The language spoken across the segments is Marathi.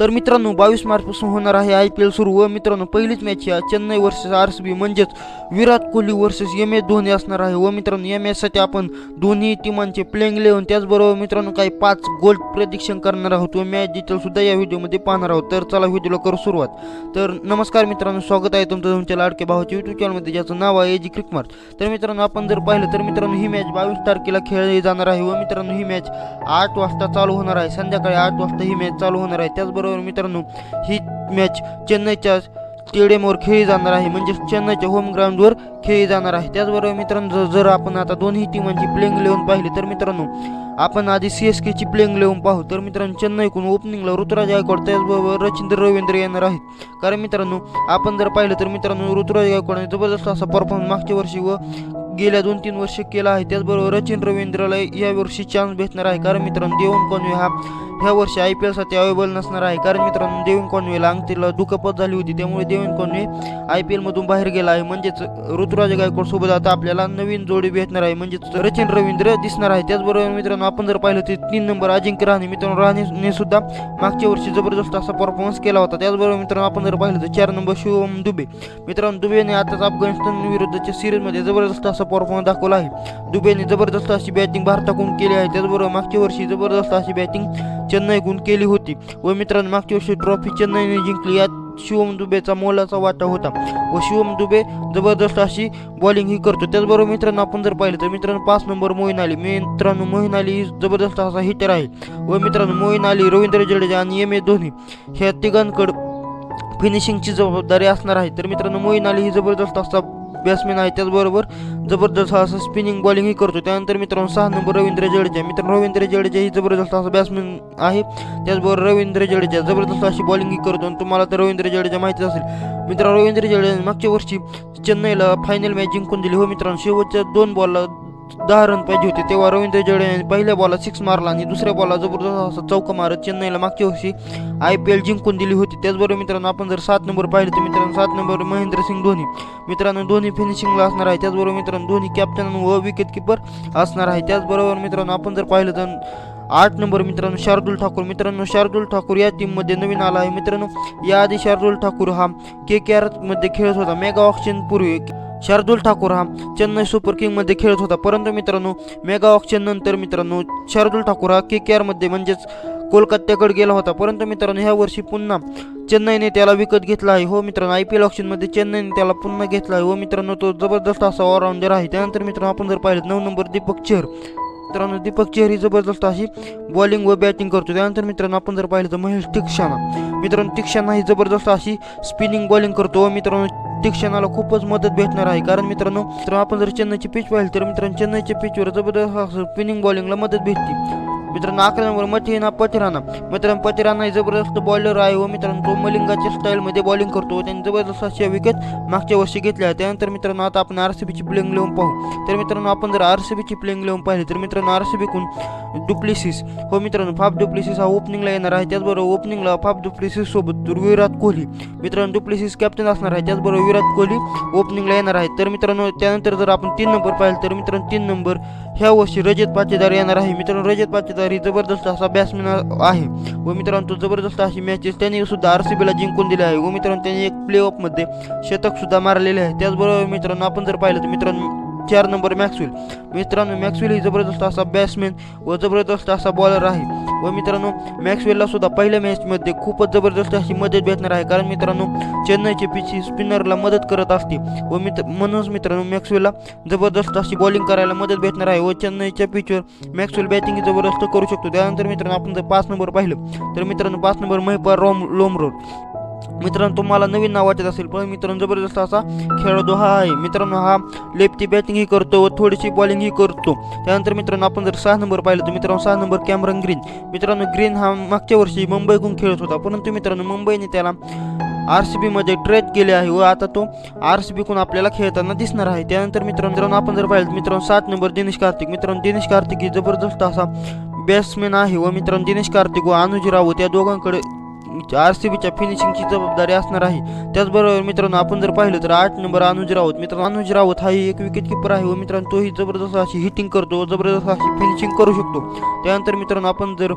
तर मित्रांनो 22 मार्चपासून होणार आहे IPL सुरू व मित्रांनो पहिलीच मॅच आहे चेन्नई वर्सेस RCB म्हणजेच विराट कोहली वर्सेस MS धोनी असणार आहे व मित्रांनो या मॅचसाठी आपण दोन्ही टीमांचे प्लेइंग 11 त्याचबरोबर मित्रांनो काही 5 गोल्ड प्रेडिक्शन करणार आहोत व मॅच डिटेल सुद्धा या व्हिडिओमध्ये पाहणार आहोत। तर चला व्हिडिओला करू सुरुवात। तर नमस्कार मित्रांनो, स्वागत आहे तुमच्या लाडके भावाच्या YouTube चॅनलमध्ये ज्याचं नाव आहे AG क्रिकमार्ट। तर मित्रांनो आपण जर पाहिलं तर मित्रांनो ही मॅच 22 तारखेला खेळली जाणार आहे व मित्रांनो ही मॅच 8 वाजता चालू होणार आहे, संध्याकाळी 8 वाजता ही मॅच चालू होणार आहे। त्याचबरोबर मित्रांनो ही मॅच चेन्नईच्या स्टेडियमवर खेळली जाणार आहे, म्हणजे चेन्नईच्या होम ग्राउंडवर खेळली जाणार आहे। त्याचबरोबर मित्रांनो जर आपण आता दोन्ही टीमांची प्लेइंग 11 पाहिली तर मित्रांनो आपण आधी CSK ची प्लेइंग 11 पाहू। तर मित्रांनो चेन्नईकडून ओपनिंगला ऋतुराज गायकवाड त्याचबरोबर रचिंद्र रवींद्र येणार आहेत। कारण मित्रांनो आपण जर पाहिलं तर मित्रांनो ऋतुराज गायकवाडने जबरदस्त असा परफॉर्मन्स मागच्या वर्षी व गेल्या 2-3 वर्ष केला आहे। त्याचबरोबर रचिंद्र रवींद्रला या वर्षी चान्स भेटणार आहे, कारण मित्रांनो देवण कॉन्वे हा ह्या वर्षी IPL साठी अवेलेबल नसणार आहे। कारण मित्रांनो देवण कॉन्वेला अंगठीला दुखापत झाली होती, त्यामुळे देवण कॉन्वे IPL मधून बाहेर गेला आहे। म्हणजेच ऋतुराज गायकवाड सोबत आता आपल्याला नवीन जोडी भेटणार आहे, म्हणजेच रचिंद्र रवींद्र दिसणार आहे। त्याचबरोबर मित्रांनो आपण जर पाहिलं तर 3 नंबर अजिंक्य रहाणे, मित्रांनो रहाणेने सुद्धा मागच्या वर्षी जबरदस्त असा परफॉर्मन्स केला होता। त्याचबरोबर मित्रांनो आपण जर पाहिलं तर 4 नंबर शिवम दुबे, मित्रांनो दुबेने आताच अफगाणिस्तान विरुद्धच्या सिरीजमध्ये जबरदस्त असा परफॉर्मन्स दाखवला आहे। दुबेने जबरदस्त अशी बॅटिंग भारताकडून केली आहे। त्याचबरोबर मागच्या वर्षी जबरदस्त अशी बॅटिंग चेन्नईकडून केली होती व मित्रांनो मागच्या वर्षी ट्रॉफी चेन्नईने जिंकली, यात शिवम दुबेचा मोलाचा वाटा होता व शिवम दुबे जबरदस्त अशी बॉलिंग ही करतो। त्याचबरोबर मित्रांनो आपण जर पाहिलं तर मित्रांनो 5 नंबर मोईन अली, मित्रांनो मोईन अली ही जबरदस्त असा हिटर आहे व मित्रांनो मोईन अली, रवींद्र जडेजा आणि MS धोनी ह्या तिघांकडे फिनिशिंगची जबाबदारी असणार आहे। तर मित्रांनो मोईन अली ही जबरदस्त असा बॅट्समॅन आहे, त्याचबरोबर जबरदस्त असं स्पिनिंग बॉलिंग ही करतो। त्यानंतर मित्रांनो 6 नंबर रवींद्र जडेजा, मित्रांनो रवींद्र जडेजा ही जबरदस्त असा बॅट्समॅन आहे। त्याचबरोबर रवींद्र जडेजा जबरदस्त अशी बॉलिंग ही करतो आणि तुम्हाला तर रवींद्र जडेजा माहितीच असेल। मित्रांनो रवींद्र जडेजा मागच्या वर्षी चेन्नईला फायनल मॅच जिंकून दिली हो मित्रांनो, शेवटच्या 2 बॉलला 10 रन पाहिजे होते, तेव्हा रवींद्र जडेजाने पहिल्या बॉलला 6 मारला आणि दुसऱ्या बॉलला जबरदस्त असा चौका मारत चेन्नईला मागच्या वर्षी IPL जिंकून दिली होती। त्याचबरोबर मित्रांनो आपण जर 7 नंबर पाहिलं तर मित्रांनो 7 नंबर महेंद्रसिंग धोनी, मित्रांनो धोनी फिनिशिंगला असणार आहे। त्याचबरोबर मित्रांनो धोनी कॅप्टन व विकेट किपर असणार आहे। त्याचबरोबर मित्रांनो आपण जर पाहिलं तर 8 नंबर मित्रांनो शार्दुल ठाकूर, मित्रांनो शार्दुल ठाकूर या टीममध्ये नवीन आला आहे। मित्रांनो याआधी शार्दुल ठाकूर हा KKR मध्ये खेळत होता, मेगा ऑक्शन पूर्वी शार्दुल ठाकूर हा चेन्नई सुपर किंगमध्ये खेळत होता, परंतु मित्रांनो मेगा ऑक्शन नंतर मित्रांनो शार्दुल ठाकूर हा KKR मध्ये म्हणजेच कोलकात्याकडे गेला होता। परंतु मित्रांनो ह्या वर्षी पुन्हा चेन्नईने त्याला विकत घेतला आहे हो मित्रांनो, IPL ऑक्शनमध्ये चेन्नईने त्याला पुन्हा घेतला आहे व मित्रांनो तो जबरदस्त असा ऑलराऊंडर आहे। त्यानंतर मित्रांनो आपण जर पाहिलं 9 नंबर दीपक चहर, मित्रांनो दीपक चहर ही जबरदस्त अशी बॉलिंग व बॅटिंग करतो। त्यानंतर मित्रांनो आपण जर पाहिलं तर महेश तीक्षाना, मित्रांनो तीक्षाना ही जबरदस्त अशी स्पिनिंग बॉलिंग करतो व मित्रांनो तीक्षानाला खूपच मदत भेटणार आहे। कारण मित्रांनो आपण जर चेन्नईची पिच पाहिली तर मित्रांनो चेन्नईच्या पिचवर जबरदस्त स्पिनिंग बॉलिंगला मदत भेटते। मित्रांनो 11 नंबर मथिना पतिराना, मित्रांनो पतिराना ही जबरदस्त बॉलर आहे व मित्रांनो तो मलिंगाच्या स्टाईलमध्ये बॉलिंग करतो, त्यांनी जबरदस्त अशा विकेट मागच्या वर्षी घेतल्या आहे। त्यानंतर मित्रांनो आता आपण RCB ची प्लेइंग 11 पाहू। तर मित्रांनो आपण जर RCB ची प्लेइंग 11 पाहिली तर मित्रांनो RCB कडून डुप्लेसिस हो मित्रांनो फाफ डुप्लेसिस हा ओपनिंगला येणार आहे। त्याचबरोबर ओपनिंगला फाफ डुप्लेसिस सोबत विराट कोहली, मित्रांनो डुप्लेसिस कॅप्टन असणार आहे, त्याचबरोबर विराट कोहली ओपनिंगला येणार आहे। तर मित्रांनो त्यानंतर जर आपण 3 नंबर पाहिलं तर मित्रांनो 3 नंबर ह्या वर्षी रजत पाटीदार येणार आहे। मित्रांनो रजत पाटीदार ही जबरदस्त असा बॅट्समॅन आहे व मित्रांनो तो जबरदस्त अशी मॅचेस त्यांनी सुद्धा RCBला जिंकून दिले आहे व मित्रांनो त्यांनी एक प्लेऑफ मध्ये शतक सुद्धा मारलेले आहे। त्याचबरोबर मित्रांनो आपण जर पाहिलं तर मित्रांनो 4 नंबर मॅक्सवेल, मित्रांनो मॅक्सवेल ही जबरदस्त असा बॅट्समॅन व जबरदस्त असा बॉलर आहे व मित्रांनो मॅक्सवेलला सुद्धा पहिल्या मॅचमध्ये खूपच जबरदस्त अशी मदत भेटणार आहे। कारण मित्रांनो चेन्नईची पिच ही स्पिनरला मदत करत असते व म्हणूनच मित्रांनो मॅक्सवेलला जबरदस्त अशी बॉलिंग करायला मदत भेटणार आहे व चेन्नईच्या पिचवर मॅक्सवेल बॅटिंग ही जबरदस्त करू शकतो। त्यानंतर मित्रांनो आपण जर 5 नंबर पाहिलं तर मित्रांनो 5 नंबर महिपाल लोमरोड, मित्रांनो तुम्हाला नवीन नाव वाटत असेल पण मित्रांनो जबरदस्त असा खेळाडू हा आहे। मित्रांनो हा लेफ्टी बॅटिंग ही करतो व थोडीशी बॉलिंग ही करतो। त्यानंतर मित्रांनो आपण जर 6 नंबर पाहिलं तर मित्रांनो 6 नंबर कॅमरन ग्रीन, मित्रांनो ग्रीन हा मागच्या वर्षी मुंबईकडून खेळत होता, परंतु मित्रांनो मुंबईने त्याला RCB मध्ये ट्रेड केले आहे व आता तो RCB कडून आपल्याला खेळताना दिसणार आहे। त्यानंतर मित्रांनो आपण जर पाहिलं मित्रांनो 7 नंबर दिनेश कार्तिक, मित्रांनो दिनेश कार्तिक ही जबरदस्त असा बॅट्समॅन आहे व मित्रांनो दिनेश कार्तिक व अनुज राऊत या दोघांकडे RCBच्या फिनिशिंगची जबाबदारी असणार आहे। त्याचबरोबर मित्रांनो आपण जर पाहिलं तर 8 नंबर अनुज राऊत, मित्रांनो अनुज राऊत हा एक विकेट किपर आहे व मित्रांनो तोही जबरदस्त अशी हिटिंग करतो, जबरदस्त अशी फिनिशिंग करू शकतो। त्यानंतर मित्रांनो आपण जर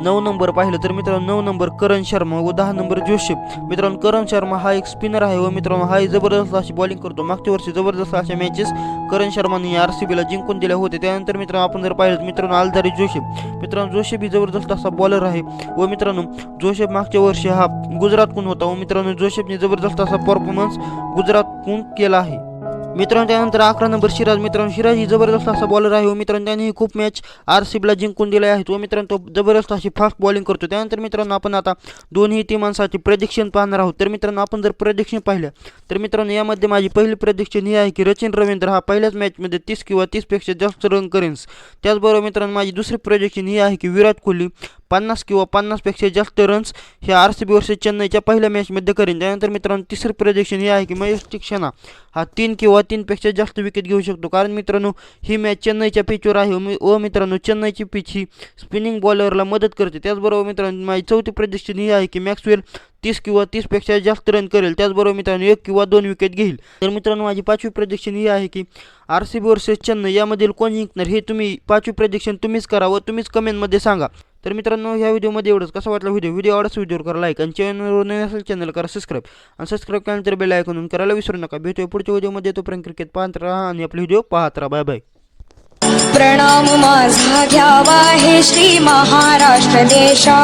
9 नंबर पाहिलं तर मित्रांनो 9 नंबर करण शर्मा व 10 नंबर जोसेफ. मित्रांनो करण शर्मा हा एक स्पिनर आहे व मित्रांनो हा जबरदस्त अशी बॉलिंग करतो. मागच्या वर्षी जबरदस्त अशा मॅचेस करण शर्माने आरसीबीला जिंकून दिल्या होते. त्यानंतर मित्रांनो आपण जर पाहिलं मित्रांनो अलदारी जोसेफ. मित्रांनो जोसेफ ही जबरदस्त असा बॉलर आहे व मित्रांनो जोसेफ मागच्या वर्षी हा गुजरातकडून होता व मित्रांनो जोसेफने जबरदस्त असा परफॉर्मन्स गुजरातकडून केला आहे. मित्रांनो त्यानंतर 11 नंबर सिराज. मित्रांनो सिराज ही जबरदस्त असा बॉलर आहे व मित्रांनो त्याने खूप मॅच आरसीबीला जिंकून दिले आहेत व मित्रांनो तो जबरदस्त अशी फास्ट बॉलिंग करतो. त्यानंतर मित्रांनो आपण आता दोन्ही टीमांसाठी प्रेडिक्शन पाहणार आहोत. तर मित्रांनो आपण जर प्रेडिक्शन पाहिलं तर मित्रांनो यामध्ये माझी पहिली प्रेडिक्शन ही आहे की सचिन रवींद्र हा पहिल्याच मॅचमध्ये 30 किंवा 30पेक्षा जास्त रन करेन. त्याचबरोबर मित्रांनो माझी दुसरी प्रेडिक्शन ही आहे की विराट कोहली 50 किंवा 50पेक्षा जास्त रन्स ह्या आरसीबी वर्सेस चेन्नईच्या पहिल्या मॅचमध्ये करेन. त्यानंतर मित्रांनो तिसरी प्रेडिक्शन ही आहे की महेश तीक्षणा हा 3 किंवा 3पेक्षा जास्त विकेट घेऊ शकतो. कारण मित्रांनो ही मॅच चेन्नईच्या पिचवर आहे व मित्रांनो चेन्नईची पिच ही स्पिनिंग बॉलरला मदत करते. त्याचबरोबर मित्रांनो माझी चौथी प्रेडिक्शन ही आहे की मॅक्सवेल 30 किंवा 30पेक्षा जास्त रन करेल. त्याचबरोबर मित्रांनो 1 किंवा 2 विकेट घेईल. तर मित्रांनो माझी पाचवी प्रेडिक्शन ही आहे की आरसीबी वर्सेस चेन्नई यामधील कोण जिंकणार हे तुम्ही पाचवी प्रेडिक्शन तुम्हीच करा व तुम्हीच कमेंटमध्ये सांगा. तर मित्रांनो ह्या व्हिडिओमध्ये एवढंच. कसा वाटला व्हिडिओ आवडल्यास व्हिडिओवर करा लाईक आणि चॅनलवर नवीन असेल चॅनल करा सबस्क्राईब आणि सबस्क्राईब केल्यानंतर बेल आयकॉन करायला विसरू नका. भेटूया पुढच्या व्हिडिओमध्ये. तोपर्यंत क्रिकेट पाहत राहा आणि आपले व्हिडिओ पाहत राहा. Bye bye. प्रणाम माझा घ्यावा हे श्री महाराष्ट्र देशा.